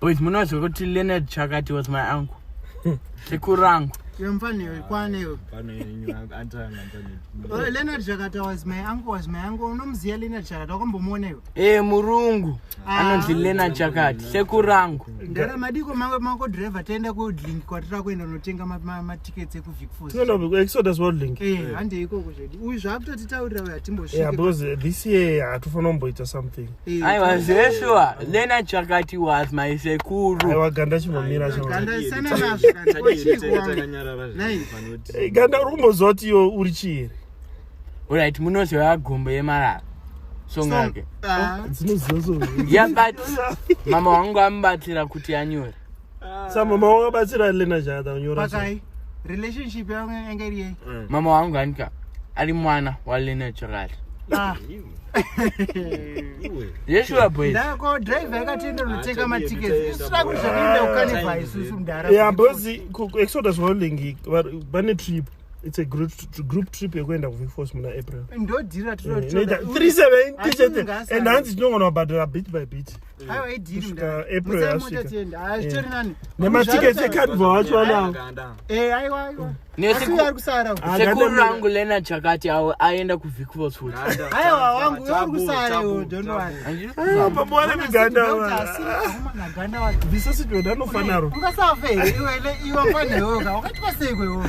Boys, munozo kuti Leonard Chakati was my uncle. Sekurangu. Yomfane kwaneyo. Leonard Chakati was my uncle. Unomziya Leonard Chakati wakambomuoneyo. Murungu. Anonzi Leonard Chakati. Sekurangu. Ndara madiko mango driver tenda ku link kwatira kuenda notenga ma tickets eku Vic Force. No, Exodus World Link. Hande ikoko zvedi. Uyu zvakutotitaurira uya timbosvika. Yeah, because this year atufana kumboita something. I was very sure Leonard Chakati was my sekuru. Aiwa ganda chimomira chimwe. Ganda sana nazvo kana kochikwa. Ganda rumbozoti yo uri chiri. Alright, munozo gombe yemarara. Songake. Dzinozozo. Yeah, but mama wangu ambatsira kuti anyore. Mama wangu ambatsira Leonard Chakati anyora. Pakai relationship yangu engeriye. Mama wangu anika ali mwana wa Leonard Chakati. Yeshua boys. Ndako driver akatenda noteka ma tickets. Siraku zvakinde ukanifa isusu mudara. Yeah, because Exodus World Link bane trip. It's a group trip yekuenda ku Vic Force muna April. Ndodira tunotoda. 370 and hands ndinongona badala bit by bit. Aiwa idiri ndara. April yasvika. Achitori nani? Nema tickets ekanva wacho ana. Aiwa. Nesiku kusara. Sekuru rangu Leonard Chakati aenda ku Vic Force futhi. Aiwa wangu urikusara iwo don't worry. Pamwana miganda wa. Ahuma ganda wa. Bisasi ndo ndanofanaro. Ungasafe iwe mfane yoga wakati kwasekwe wo.